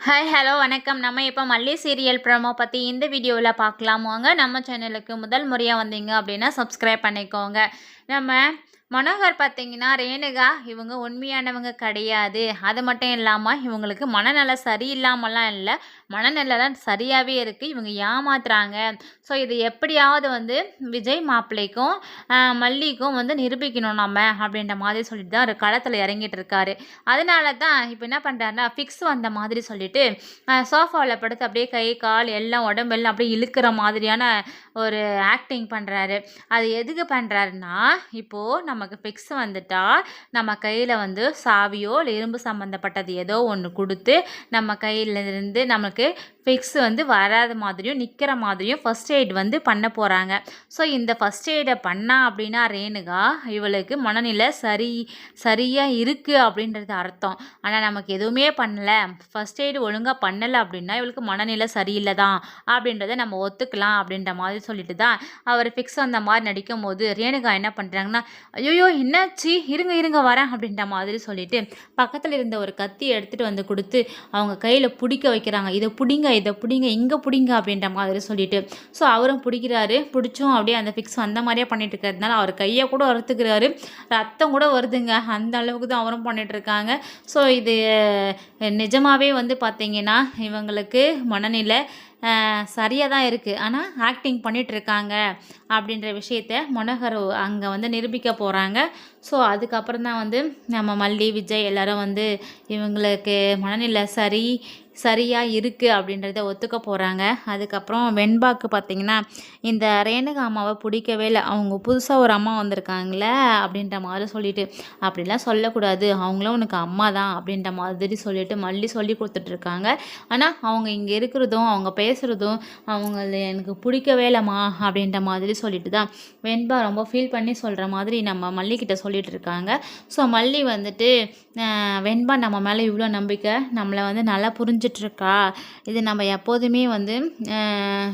Hi hello வணக்கம். நம்ம இப்போ மல்லி சீரியல் ப்ரோமோ பற்றி இந்த வீடியோவில் பார்க்கலாம் வாங்க. நம்ம சேனலுக்கு முதல் முறையாக வந்தீங்க அப்படின்னா சப்ஸ்கிரைப் பண்ணிக்கோங்க. நம்ம மனோகர் பார்த்தீங்கன்னா ரேணுகா இவங்க உண்மையானவங்க கிடையாது. அது மட்டும் இல்லாமல் இவங்களுக்கு மனநலம் சரியில்லாமலாம் இல்லை, மனநலம் சரியாகவே இருக்குது. இவங்க ஏமாத்துறாங்க. ஸோ இது எப்படியாவது விஜய் மாப்பிள்ளைக்கும் மல்லிக்கும் நிரூபிக்கணும் நம்ம அப்படின்ற மாதிரி சொல்லிட்டு தான் ஒரு களத்தில் இறங்கிட்டு இருக்காரு. அதனால தான் இப்போ என்ன பண்ணுறாருன்னா ஃபிக்ஸ் வந்த மாதிரி சொல்லிட்டு சோஃபாவில் படுத்து அப்படியே கை கால் எல்லாம் உடம்பெல்லாம் அப்படியே இழுக்கிற மாதிரியான ஒரு ஆக்டிங் பண்ணுறாரு. அது எதுக்கு பண்ணுறாருன்னா, இப்போது நமக்கு ஃபிக்ஸ் வந்துட்டா நம்ம கையில் சாவியோ இல்லை இரும்பு சம்மந்தப்பட்டது ஏதோ ஒன்று கொடுத்து நம்ம கையிலேருந்து நமக்கு ஃபிக்ஸ் வராத மாதிரியும் நிற்கிற மாதிரியும் ஃபஸ்ட் எய்ட் பண்ண போகிறாங்க. ஸோ இந்த ஃபஸ்ட் எய்டை பண்ணா அப்படின்னா ரேணுகா இவளுக்கு மனநிலை சரியாக இருக்குது அப்படின்றது அர்த்தம். ஆனால் நமக்கு எதுவுமே பண்ணலை, ஃபஸ்ட் எய்டு ஒழுங்காக பண்ணலை அப்படின்னா இவளுக்கு மனநிலை சரியில்லை தான் அப்படின்றத நம்ம ஒத்துக்கலாம் அப்படின்ற மாதிரி சொல்லிட்டு தான் அவர் ஃபிக்ஸ் அந்த மாதிரி நடிக்கும் போது ரேணுகா என்ன பண்ணுறாங்கன்னா, ஐயோ என்னாச்சு, இருங்க வரேன் அப்படின்ற மாதிரி சொல்லிட்டு பக்கத்தில் இருந்த ஒரு கத்தி எடுத்துகிட்டு கொடுத்து அவங்க கையில் பிடிக்க வைக்கிறாங்க. இதை பிடிங்க இங்கே பிடிங்க அப்படின்ற மாதிரி சொல்லிட்டு ஸோ அவரும் பிடிக்கிறாரு. பிடிச்சும் அப்படியே அந்த ஃபிக்ஸ் அந்த மாதிரியே பண்ணிட்டு இருக்கிறதுனால அவர் கையை கூட வறுத்துக்கிறாரு, ரத்தம் கூட வருதுங்க. அந்த அளவுக்கு தான் அவரும் பண்ணிட்டு இருக்காங்க. ஸோ இது நிஜமாகவே பார்த்தீங்கன்னா இவங்களுக்கு மனநிலை சரியாக தான் இருக்குது, ஆனால் ஆக்டிங் பண்ணிகிட்ருக்காங்க அப்படின்ற விஷயத்த மனோகர் அங்கே நிரூபிக்க போகிறாங்க. ஸோ அதுக்கப்புறம் தான் நம்ம மல்லி விஜய் எல்லோரும் இவங்களுக்கு மனநிலை சரியாக இருக்குது அப்படின்றத ஒத்துக்க போகிறாங்க. அதுக்கப்புறம் வெண்பாக்கு பார்த்திங்கன்னா இந்த ரேணுகா அம்மாவை பிடிக்கவே இல்லை. அவங்க புதுசாக ஒரு அம்மா வந்திருக்காங்களே அப்படின்ற மாதிரி சொல்லிட்டு, அப்படிலாம் சொல்லக்கூடாது, அவங்களும் உனக்கு அம்மா தான் அப்படின்ற மாதிரி சொல்லிட்டு மல்லி சொல்லி கொடுத்துட்ருக்காங்க. ஆனால் அவங்க இங்கே இருக்கிறதும் அவங்க பேசுகிறதும் அவங்கள எனக்கு பிடிக்கவே இல்லைம்மா அப்படின்ற மாதிரி சொல்லிட்டு தான் வெண்பா ரொம்ப ஃபீல் பண்ணி சொல்கிற மாதிரி நம்ம மல்லிக்கிட்ட சொல்லிகிட்டு இருக்காங்க. ஸோ மல்லி வெண்பா நம்ம மேலே இவ்வளோ நம்பிக்கை, நம்மளை நல்லா புரிஞ்சிட்ருக்கா, இது நம்ம எப்போதுமே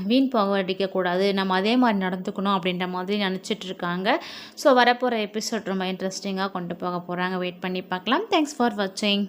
வீண் போக அடிக்கக்கூடாது, நம்ம அதே மாதிரி நடந்துக்கணும் அப்படின்ற மாதிரி நினச்சிட்ருக்காங்க. ஸோ வரப்போகிற எபிசோட் ரொம்ப இன்ட்ரெஸ்டிங்காக கொண்டு போக போகிறாங்க. வெயிட் பண்ணி பார்க்கலாம். தேங்க்ஸ் ஃபார் வாட்சிங்.